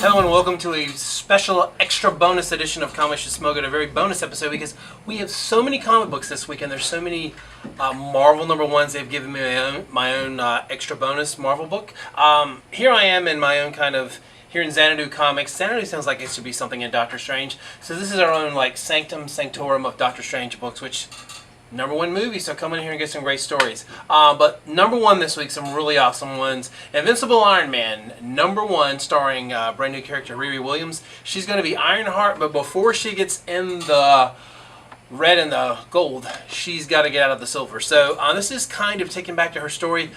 Hello and welcome to a special extra bonus edition of Comics Should Smoke It, a very bonus episode because we have so many comic books this week and there's so many Marvel #1s. They've given me my own extra bonus Marvel book. Here I am in my own kind of, here in Zanadu Comics. Zanadu sounds like it should be something in Doctor Strange. So this is our own like Sanctum Sanctorum of Doctor Strange books, which #1 movie, so come in here and get some great stories. But #1 this week, some really awesome ones. Invincible Iron Man, #1, starring brand new character Riri Williams. She's going to be Ironheart, but before she gets in the red and the gold, she's got to get out of the silver. So this is kind of taken back to her story.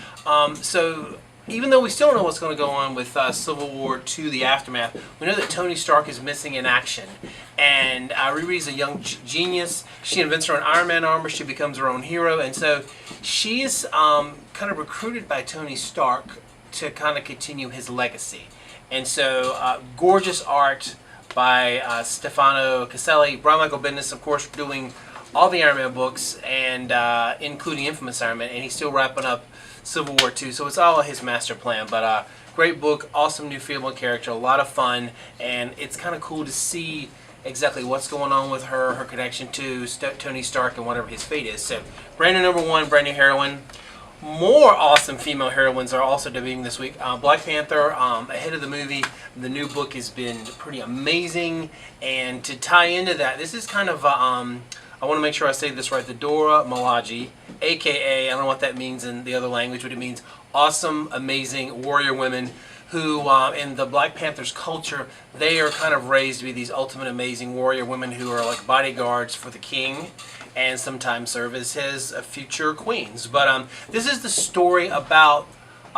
So even though we still don't know what's going to go on with Civil War II, The Aftermath, we know that Tony Stark is missing in action. And Riri's a young genius. She invents her own Iron Man armor. She becomes her own hero. And so she is kind of recruited by Tony Stark to kind of continue his legacy. And so gorgeous art by Stefano Caselli. Brian Michael Bendis, of course, doing all the Iron Man books, and including Infamous Iron Man. And he's still wrapping up Civil War II, so it's all his master plan. But great book, awesome new female character, a lot of fun, and it's kind of cool to see exactly what's going on with her, her connection to Tony Stark and whatever his fate is. So brand new #1, brand new heroine. More awesome female heroines are also debuting this week. Black Panther, ahead of the movie, the new book has been pretty amazing, and to tie into that, this is kind of I want to make sure I say this right, the Dora Milaje, a.k.a., I don't know what that means in the other language, but it means awesome, amazing warrior women who, in the Black Panthers culture, they are kind of raised to be these ultimate amazing warrior women who are like bodyguards for the king and sometimes serve as his future queens. But this is the story about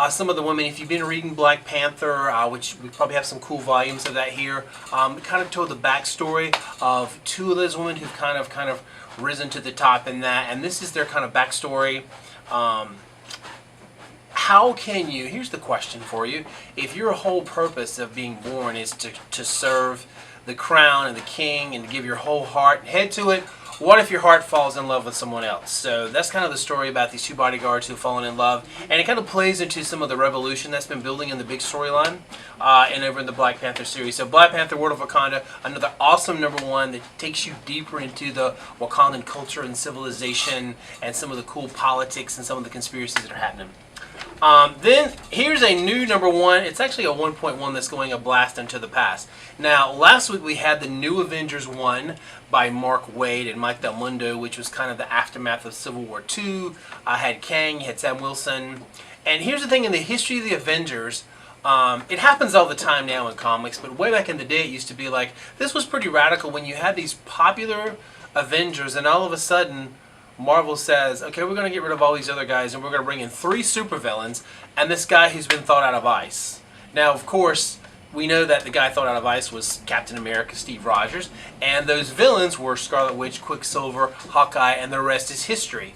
some of the women. If you've been reading Black Panther, which we probably have some cool volumes of that here, kind of told the backstory of two of those women who've kind of risen to the top in that, and this is their kind of backstory. How can you, here's the question for you, if your whole purpose of being born is to serve the crown and the king and to give your whole heart and head to it, what if your heart falls in love with someone else? So that's kind of the story about these two bodyguards who've fallen in love, and it kind of plays into some of the revolution that's been building in the big storyline and over in the Black Panther series. So Black Panther, World of Wakanda, another awesome #1 that takes you deeper into the Wakandan culture and civilization and some of the cool politics and some of the conspiracies that are happening. Then here's a new #1. It's actually a 1.1 that's going a blast into the past. Now, last week we had the New Avengers 1 by Mark Waid and Mike Del Mundo, which was kind of the aftermath of Civil War II. I had Kang, you had Sam Wilson. And here's the thing, in the history of the Avengers, it happens all the time now in comics, but way back in the day it used to be like, this was pretty radical when you had these popular Avengers and all of a sudden Marvel says, okay, we're going to get rid of all these other guys and we're going to bring in 3 supervillains and this guy who's been thought out of ice. Now, of course, we know that the guy thought out of ice was Captain America, Steve Rogers, and those villains were Scarlet Witch, Quicksilver, Hawkeye, and the rest is history.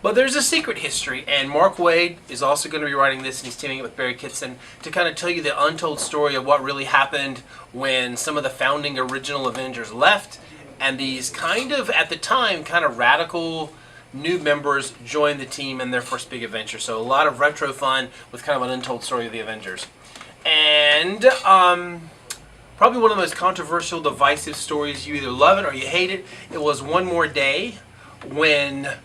But there's a secret history, and Mark Waid is also going to be writing this, and he's teaming up with Barry Kitson to kind of tell you the untold story of what really happened when some of the founding original Avengers left, and these kind of, at the time, kind of radical new members joined the team in their first big adventure. So a lot of retro fun with kind of an untold story of the Avengers. And probably one of the most controversial, divisive stories. You either love it or you hate it. It was One More Day, when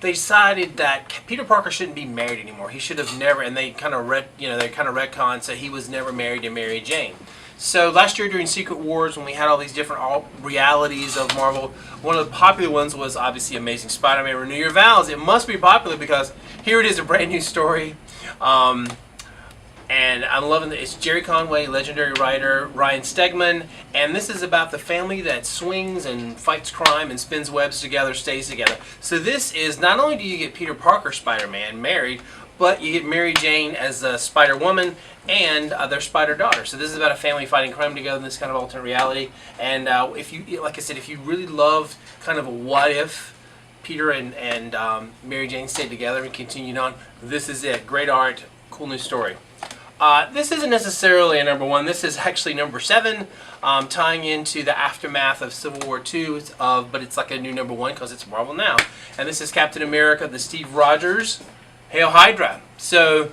they decided that Peter Parker shouldn't be married anymore. He should have never, and they kind of retconned, so he was never married to Mary Jane. So last year during Secret Wars, when we had all these different realities of Marvel, one of the popular ones was obviously Amazing Spider-Man Renew Your Vows. It must be popular because here it is, a brand new story. And I'm loving it. It's Jerry Conway, legendary writer, Ryan Stegman, and this is about the family that swings and fights crime and spins webs together, stays together. So this is, not only do you get Peter Parker Spider-Man married, but you get Mary Jane as a Spider-Woman and their Spider daughter. So this is about a family fighting crime together in this kind of alternate reality. And if you, like I said, if you really love kind of a what if Peter and Mary Jane stayed together and continued on, this is it. Great art, cool new story. This isn't necessarily a #1. This is actually #7, tying into the aftermath of Civil War II, but it's like a new #1 because it's Marvel now. And this is Captain America, the Steve Rogers, Hail Hydra. So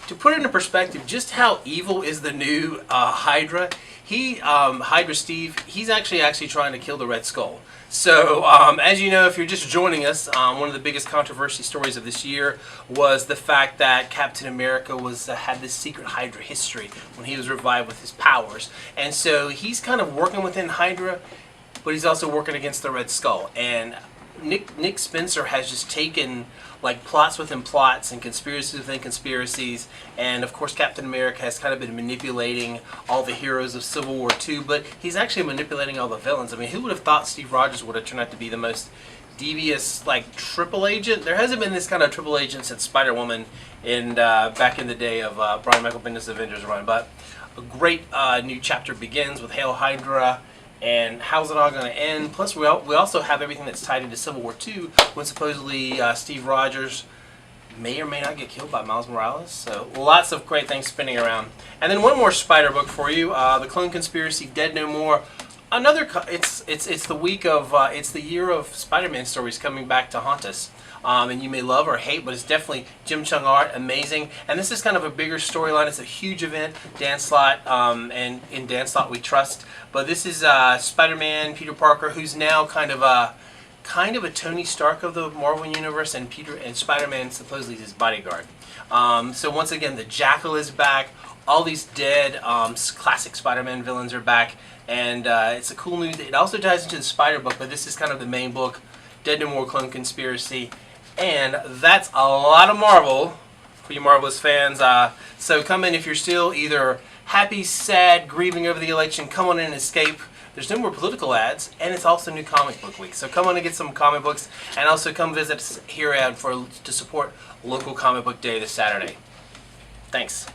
to put it into perspective, just how evil is the new Hydra? Hydra Steve, he's actually trying to kill the Red Skull. So, as you know, if you're just joining us, one of the biggest controversy stories of this year was the fact that Captain America had this secret Hydra history when he was revived with his powers. And so he's kind of working within Hydra, but he's also working against the Red Skull. And Nick Spencer has just taken like plots within plots and conspiracies within conspiracies, and of course Captain America has kind of been manipulating all the heroes of Civil War II, but he's actually manipulating all the villains. I mean, who would have thought Steve Rogers would have turned out to be the most devious, like, triple agent? There hasn't been this kind of triple agent since Spider-Woman back in the day of Brian Michael Bendis' Avengers run. But a great new chapter begins with Hail Hydra. And how's it all going to end? Plus, we also have everything that's tied into Civil War II, when supposedly Steve Rogers may or may not get killed by Miles Morales. So lots of great things spinning around. And then one more Spider book for you: the Clone Conspiracy, Dead No More. It's the week of it's the year of Spider-Man stories coming back to haunt us. And you may love or hate, but it's definitely Jim Chung art, amazing. And this is kind of a bigger storyline. It's a huge event. Dan Slott, and in Dan Slott we trust. But this is Spider-Man, Peter Parker, who's now kind of a Tony Stark of the Marvel Universe, and Spider-Man supposedly is his bodyguard. So once again, the Jackal is back. All these dead classic Spider-Man villains are back, and it's a cool news. It also ties into the Spider book, but this is kind of the main book, Dead No More Clone Conspiracy. And that's a lot of Marvel for you Marvelous fans. So come in if you're still either happy, sad, grieving over the election. Come on in and escape. There's no more political ads, and it's also New Comic Book Week. So come on and get some comic books, and also come visit us here to support local comic book day this Saturday. Thanks.